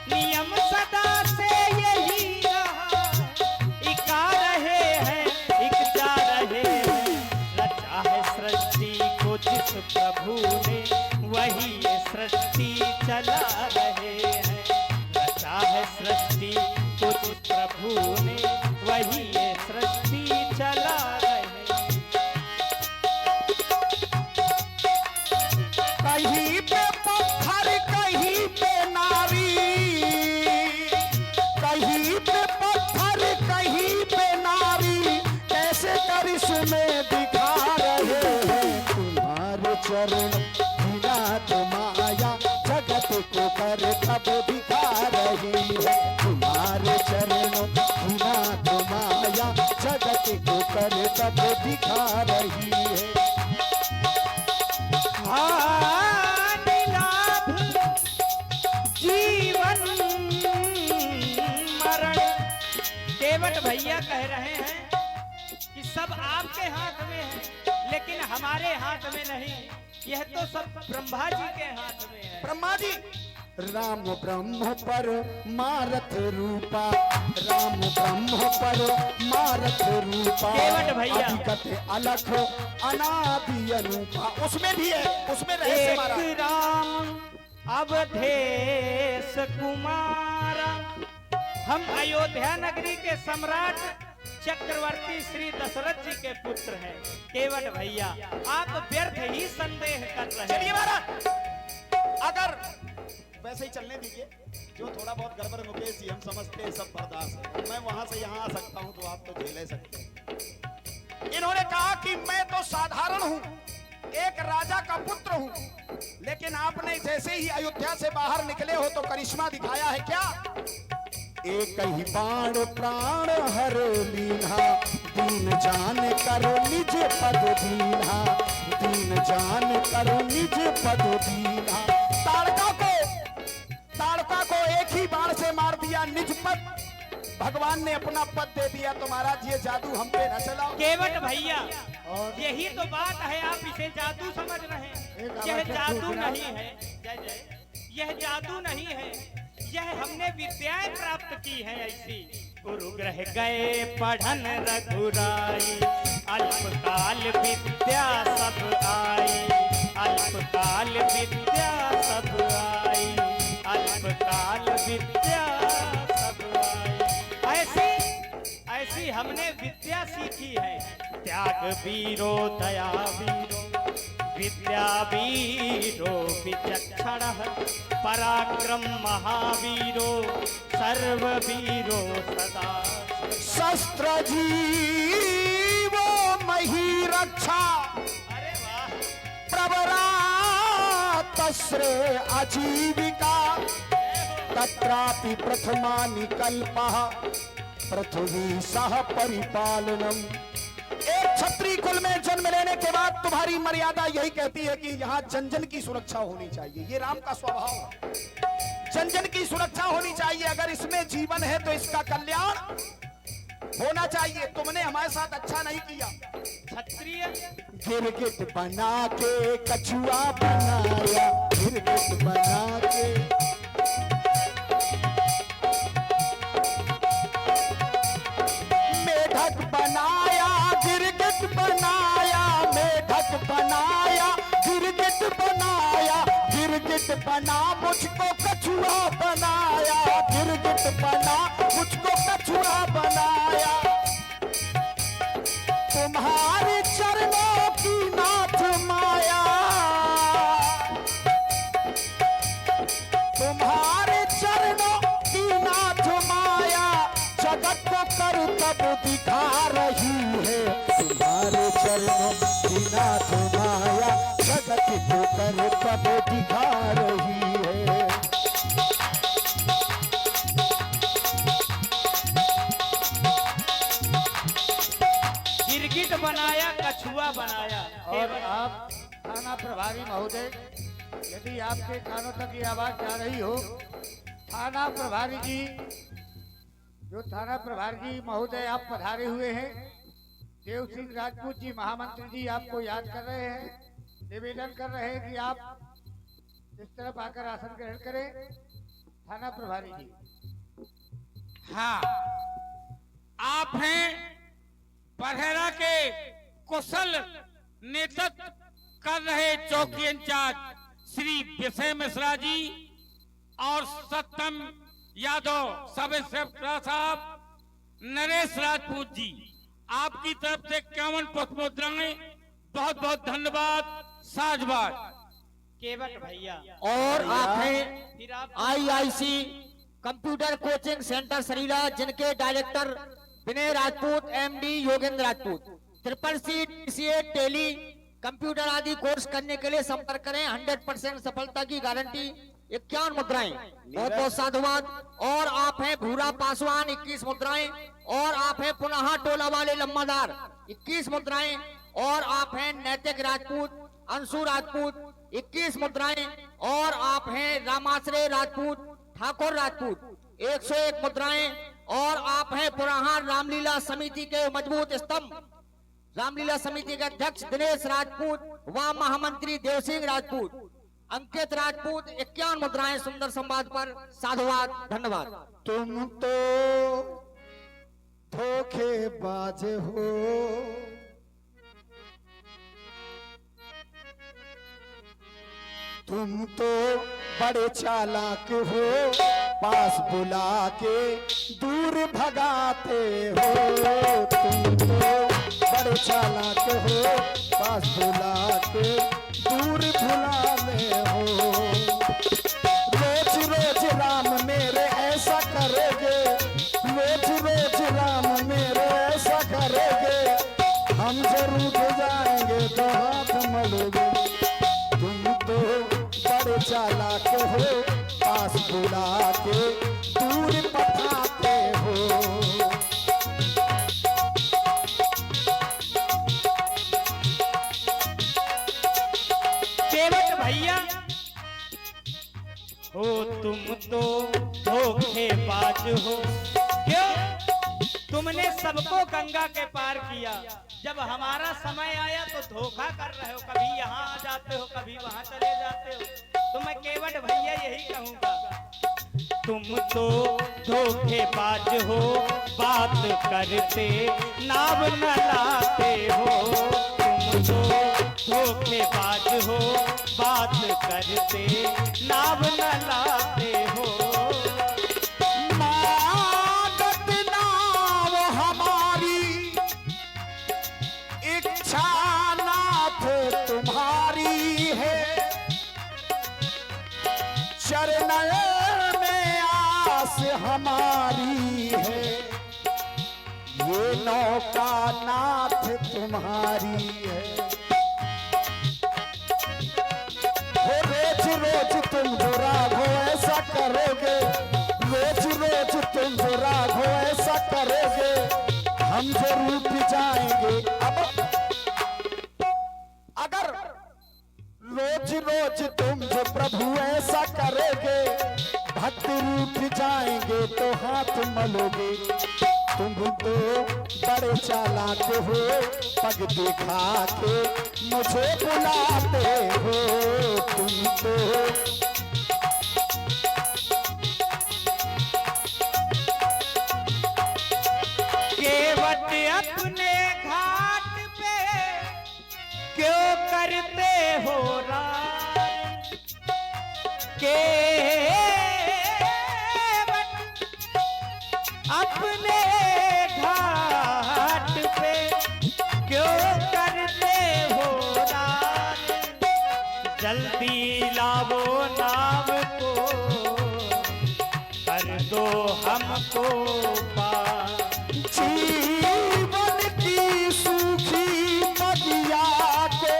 नियम सदा से यही रहा, इका रहे हैं इक जा रहे हैं, रचा है सृष्टि को जिस प्रभु ने वही ये सृष्टि चला रहे हैं, रचा है सृष्टि को जिस प्रभु ने वही ये सृष्टि चला रहे हैं। कहीं पे पत्थर कहीं पे नारी, कहीं पे पत्थर कहीं पे नारी, कैसे करिश्मे दिखा रहे हैं। तुम्हारे चरण की नाथ माया जगत को कर तब दिखा रही है। तुम्हारे चरणों की नाथ माया जगत को कर तब दिखा रही है। हानि लाभ जीवन मरण। केवट भैया कह रहे हैं कि सब आपके हाथ में है, लेकिन हमारे हाथ में नहीं, यह तो सब ब्रह्मा जी के हाथ में है। ब्रह्मा जी राम ब्रह्म पर मारत रूपा, राम ब्रह्म पर मारत रूपा, केवट भैया। अधिकत अलख अनादि अरूपा, उसमें भी है, उसमें रहस्य एक मारा। राम अवधेश कुमारा, हम अयोध्या नगरी के सम्राट चक्रवर्ती श्री दशरथ जी के पुत्र हैं। केवट भैया आप व्यर्थ ही संदेह कर रहे चलिए हैं। महाराज, अगर वैसे ही चलने दीजिए, जो थोड़ा बहुत गड़बड़ मुकेश जी हम समझते हैं सब बर्दाश्त है, मैं वहां से यहाँ आ सकता हूँ तो आप तो झेल सकते हैं। इन्होंने कहा कि मैं तो साधारण हूँ, एक राजा का पुत्र हूँ, लेकिन आपने जैसे ही अयोध्या से बाहर निकले हो तो करिश्मा दिखाया है क्या? एक ही बाण प्राण हर लीना, दीन जान करो निज पद दीना, दीन जान करो निज पद दीना। ताड़का को एक ही बाण से मार दिया, निज पद, भगवान ने अपना पद दे दिया। तो महाराज ये जादू हम पे न चलाओ। केवट भैया यही तो बात है, आप इसे जादू समझ रहे हैं, यह जादू नहीं है। जय जय, यह जादू नहीं है, यह हमने विद्याएं प्राप्त की है ऐसी। गुरु ग्रह गए पढ़न रघुराई, अल्पकाल विद्या सब आई, अल्पकाल विद्या सब आई, अल्पकाल विद्या सब आई। ऐसी हमने विद्या सीखी है। त्याग वीरो दया वीरो विद्या वीरो विचक्षण पराक्रम महावीरो सर्ववीरो सदा। शस्त्र जीवो मही रक्षा अरे वाह। प्रवरा तस्रे आजीविका तत्रापि प्रथमा निकल्प पृथ्वी सह परिपालनम। एक क्षत्रिय कुल में जन्म लेने के बाद तुम्हारी मर्यादा यही कहती है कि यहाँ जन जन की सुरक्षा होनी चाहिए। ये राम का स्वभाव है, जन जन की सुरक्षा होनी चाहिए। अगर इसमें जीवन है तो इसका कल्याण होना चाहिए। तुमने हमारे साथ अच्छा नहीं किया। क्षत्रिय गिरगिट बना के कछुआ बनाया, गिरगिट बना के मेढक बनाया, गिरगिट बनाया, मेढक बनाया, गिरगिट बनाया, गिरगिट बना मुझको कछुआ बनाया, गिरगिट बना मुझको कछुआ बनाया। तुम्हारे चरणों की नाथ माया, तुम्हारे चरणों की नाथ माया जगत को कर तब दिखा रही है। तुम्हारे चरणों की नाथ माया जगत को कर तब दिखा रही है। गिरगिट बनाया कछुआ बनाया। और आप थाना प्रभारी महोदय, यदि आपके कानों तक ये आवाज जा रही हो, थाना प्रभारी जी, जो थाना प्रभारी जी महोदय आप पधारे हुए हैं, देव सिंह राजपूत जी महामंत्री जी आपको याद कर रहे हैं, निवेदन कर रहे हैं कि आप इस तरफ आकर आसन ग्रहण करें। थाना प्रभारी जी। हाँ, आप हैं बरहरा के कुशल नेतृत्व कर रहे चौकी इंचार्ज श्री विजय मिश्रा जी और सत्यम यादव सब इंस्पेक्टर साहब नरेश राजपूत जी, आपकी तरफ से 51 पुष्पमुद्राएं, बहुत बहुत धन्यवाद, साधुवाद। केवट भैया और आप हैं फिर आप IIC computer coaching centre Sarila, जिनके director Vinay Rajput, MD Yogendra Rajput. CCC Tally computer आदि कोर्स करने के लिए संपर्क करें। 100% सफलता की गारंटी। 51 मुद्राएं, बहुत बहुत साधुवाद। और आप हैं भूरा पासवान, 21 मुद्राएं। और आप हैं पुनः टोला वाले लम्बादार, 21 मुद्राएं। और आप हैं नैतिक राजपूत, अंशु राजपूत, 21 मुद्राएं। और आप हैं रामाश्रय राजपूत, ठाकुर राजपूत, 101 मुद्राएं। और आप हैं पुराना रामलीला समिति के मजबूत स्तंभ, रामलीला समिति के अध्यक्ष दिनेश राजपूत व महामंत्री देवसिंह राजपूत, अंकित राजपूत, 51 मुद्राएं। सुंदर संवाद पर साधुवाद, धन्यवाद। तुम तो धोखेबाज हो, तुम तो बड़े चालाक हो, पास बुला के दूर भगाते हो। तुम तो बड़े चालाक हो, पास बुला के दूर भुलाने हो। रोज रोज राम मेरे ऐसा करोगे, रोज रोज राम मेरे ऐसा करोगे, हम जरूर जाएंगे तो हाथ मलोगे। तुम तो बड़े चालाक हो, पास बुला के दूर पठाते हो। केवट भैया हो, तुम तो धोखेबाज हो। क्यों? तुमने सबको गंगा के पार किया, जब हमारा समय आया तो धोखा कर रहे हो। कभी यहाँ आ जाते हो, कभी वहाँ चले जाते हो। तो मैं केवट भैया यही कहूँगा, तुम तो धोखेबाज हो, बात करते नाव न लाते हो। तुम तो धोखेबाज हो, बात करते नाव न लाते हो। मादत नाव हमारी चरण में आस हमारी है, ये नौका नाथ तुम्हारी है। रोज रोज तुम जो राघो ऐसा करोगे, रोज रोज तुम जो राघो ऐसा करोगे, हम जो रूठ जाएंगे। अब अगर रोज रोज तुम जो प्रभु ऐसा करोगे, भक्त रूठ जाएंगे तो हाथ मलोगे। तुम तो बड़े चालाक हो, पग दिखा के मुझे बुलाते हो। तुम तो केवट अपने घाट पे क्यों करते हो रात, केवट अपने घाट पे क्यों करते हो रात, जल्दी लावो नाम को कर दो हमको पार। जीवन की सूखी नदिया को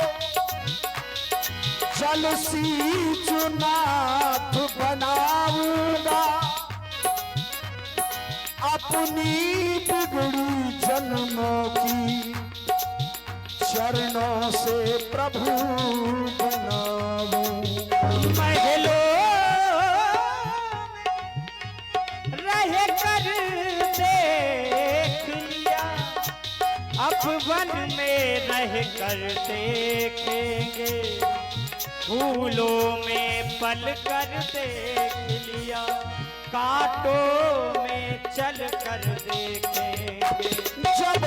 जल सी चुनाथ बनाऊंगा, अपनी बिगड़ी जन्मों की चरणों से प्रभु बनाऊं। महलों रह कर देख लिया, अब वन में रह कर देखेंगे, फूलों में पल कर देख लिया, कांटों में चल कर देखेंगे। जब